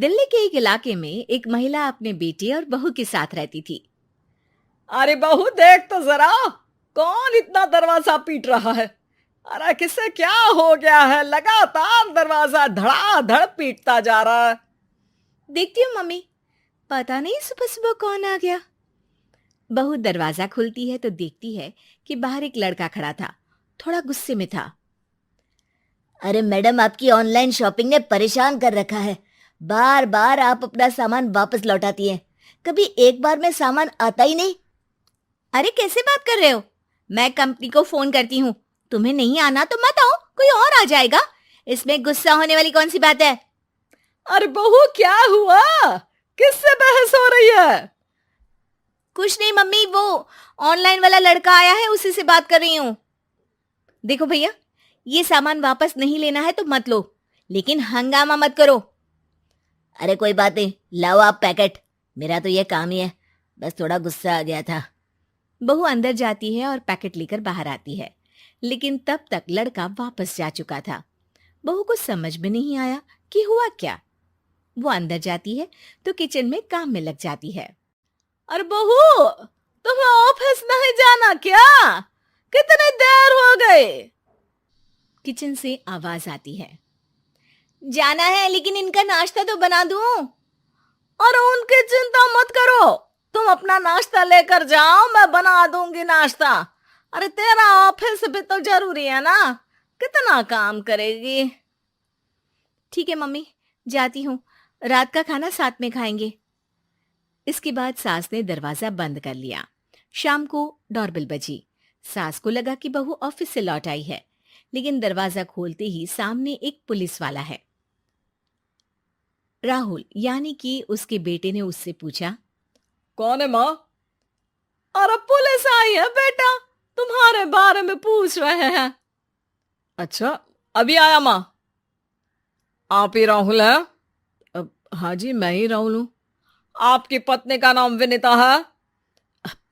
दिल्ली के एक इलाके में एक महिला अपने बेटे और बहू के साथ रहती थी। अरे बहू देख तो जरा, कौन इतना दरवाजा पीट रहा है। अरे किसे क्या हो गया है, लगातार दरवाजा धड़ाधड़ पीटता जा रहा है। देखती हूँ मम्मी, पता नहीं सुबह सुबह कौन आ गया। बहू दरवाजा खोलती है तो देखती है कि बाहर एक लड़का खड़ा था। थोड़ा गुस्से में था। अरे मैडम, आपकी ऑनलाइन शॉपिंग ने परेशान कर रखा है। बार बार आप अपना सामान वापस लौटाती हैं। कभी एक बार में सामान आता ही नहीं। अरे कैसे बात कर रहे हो? मैं कंपनी को फोन करती हूँ। तुम्हें नहीं आना तो मत आओ, कोई और आ जाएगा। इसमें गुस्सा होने वाली कौन सी बात है? अरे बहू क्या हुआ, किससे बहस हो रही है? कुछ नहीं मम्मी, वो ऑनलाइन वाला लड़का आया है, उसी से बात कर रही हूँ। देखो भैया, ये सामान वापस नहीं लेना है तो मत लो, लेकिन हंगामा मत करो। अरे कोई बात नहीं, लाओ आप पैकेट। मेरा तो ये काम ही है, बस थोड़ा गुस्सा आ गया था। बहू अंदर जाती है और पैकेट लेकर बाहर आती है, लेकिन तब तक लड़का वापस जा चुका था। बहू को समझ में नहीं आया कि हुआ क्या। वो अंदर जाती है तो किचन में काम में लग जाती है। अरे बहू, तुम्हें ऑफिस नहीं जाना क्या? कितनी देर हो गई? किचन से आवाज आती है। जाना है, लेकिन इनका नाश्ता तो बना दूं। और उनकी चिंता मत करो, तुम अपना नाश्ता लेकर जाओ, मैं बना दूंगी नाश्ता। अरे तेरा ऑफिस भी तो जरूरी है ना, कितना काम करेगी। ठीक है मम्मी, जाती हूँ, रात का खाना साथ में खाएंगे। इसके बाद सास ने दरवाजा बंद कर लिया। शाम को डोरबेल बजी। सास को लगा कि बहू ऑफिस से लौट आई है, लेकिन दरवाजा खोलते ही सामने एक पुलिस वाला है। राहुल यानी कि उसके बेटे ने उससे पूछा, कौन है माँ? अरे पुलिस आई है बेटा, तुम्हारे बारे में पूछ रहे हैं। अच्छा, अभी आया माँ। आप ही राहुल है? हाँ जी, मैं ही राहुल हूँ। आपकी पत्नी का नाम विनीता है?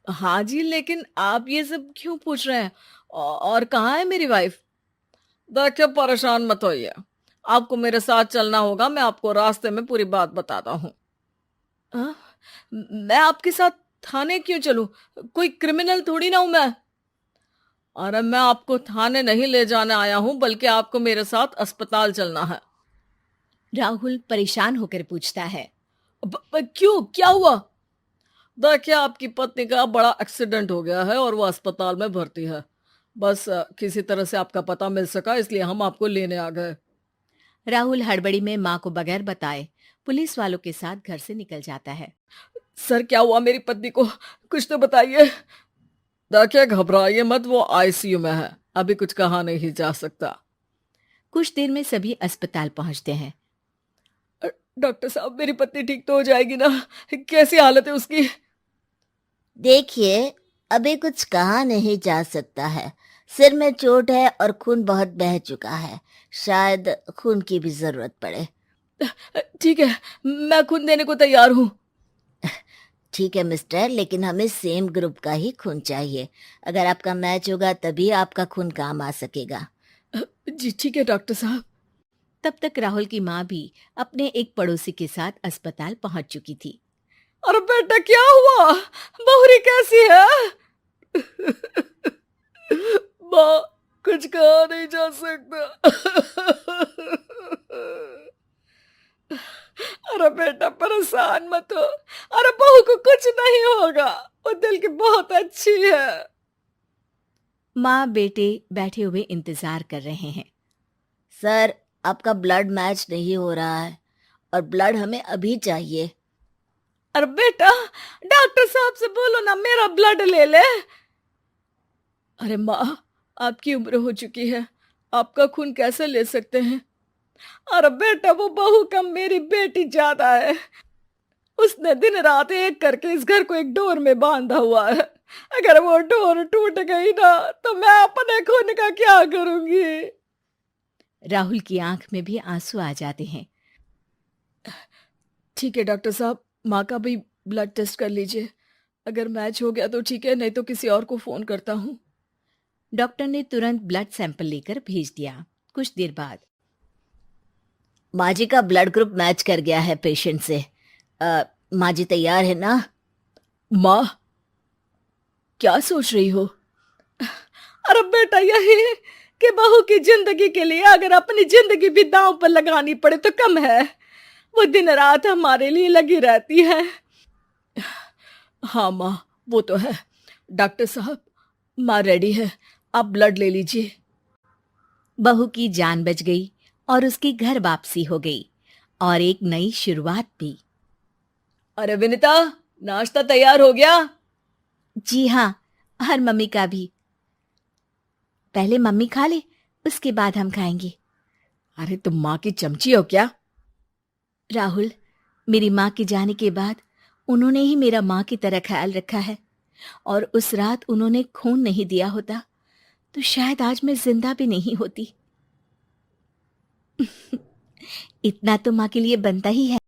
हाँ जी, लेकिन आप ये सब क्यों पूछ रहे हैं? और कहाँ है मेरी वाइफ? देखिए, परेशान मत होइए, आपको मेरे साथ चलना होगा, मैं आपको रास्ते में पूरी बात बताता हूँ। मैं आपके साथ थाने क्यों चलूं? कोई क्रिमिनल थोड़ी ना हूं मैं। अरे मैं आपको थाने नहीं ले जाने आया हूं, बल्कि आपको मेरे साथ अस्पताल चलना है। राहुल परेशान होकर पूछता है। क्यों, क्या हुआ? देखिए, आपकी पत्नी का बड़ा एक्सीडेंट हो गया है और वो अस्पताल में भर्ती है। बस किसी तरह से आपका पता मिल सका, इसलिए हम आपको लेने आ गए। राहुल हड़बड़ी में माँ को बगैर बताए पुलिस वालों के साथ घर से निकल जाता है। सर, क्या हुआ मेरी पत्नी को, कुछ तो बताइए। देखिए, घबराइए मत, वो आईसीयू में है, अभी कुछ कहा नहीं जा सकता। कुछ देर में सभी अस्पताल पहुंचते हैं। डॉक्टर साहब, मेरी पत्नी ठीक तो हो जाएगी ना? कैसी हालत है उसकी? देखिए, अभी कुछ कहा नहीं जा सकता है। सिर में चोट है और खून बहुत बह चुका है। शायद खून की भी जरूरत पड़े। ठीक है, मैं खून देने को तैयार हूँ। ठीक है मिस्टर, लेकिन हमें सेम ग्रुप का ही खून चाहिए। अगर आपका मैच होगा तभी आपका खून काम आ सकेगा। जी ठीक है डॉक्टर साहब। तब तक राहुल की माँ भी अपने एक पड़ोसी के साथ अस्पताल पहुंच चुकी थी। अरे बेटा, क्या हुआ? बहुरी कैसी है? माँ, कुछ कहा नहीं जा सकता। अरे बेटा, परेशान मत हो। अरे बहू को कुछ नहीं होगा, वो दिल की बहुत अच्छी है। माँ बेटे बैठे हुए इंतजार कर रहे हैं। सर, आपका ब्लड मैच नहीं हो रहा है और ब्लड हमें अभी चाहिए। अरे बेटा, डॉक्टर साहब से बोलो ना, मेरा ब्लड ले ले। अरे माँ, आपकी उम्र हो चुकी है, आपका खून कैसे ले सकते हैं? अरे बेटा, वो बहू कम मेरी बेटी ज्यादा है। उसने दिन रात एक करके इस घर को एक डोर में बांधा हुआ है। अगर वो डोर टूट गई ना, तो मैं अपने खून का क्या करूंगी? राहुल की आंख में भी आंसू आ जाते हैं। ठीक है डॉक्टर साहब, माँ का भी ब्लड टेस्ट कर लीजिए। अगर मैच हो गया तो ठीक है, नहीं तो किसी और को फोन करता हूँ। डॉक्टर ने तुरंत ब्लड सैंपल लेकर भेज दिया। कुछ देर बाद माँ जी का ब्लड ग्रुप मैच कर गया है पेशेंट से। माँ जी तैयार है ना? माँ, क्या सोच रही हो? अरे बेटा, यही कि बहू की जिंदगी के लिए अगर अपनी जिंदगी भी दांव पर लगानी पड़े तो कम है। वो दिन रात हमारे लिए लगी रहती है। हाँ माँ, वो तो है। डॉक्टर साहब, माँ रेडी है, आप ब्लड ले लीजिए। बहू की जान बच गई और उसकी घर वापसी हो गई और एक नई शुरुआत भी। अरे विनीता, नाश्ता तैयार हो गया? जी हाँ, हर मम्मी का भी। पहले मम्मी खा ले, उसके बाद हम खाएंगे। अरे तुम माँ की चमची हो क्या? राहुल, मेरी माँ के जाने के बाद उन्होंने ही मेरा माँ की तरह ख्याल रखा है, और उस रात उन्होंने खून नहीं दिया होता तो शायद आज मैं जिंदा भी नहीं होती। इतना तो माँ के लिए बनता ही है।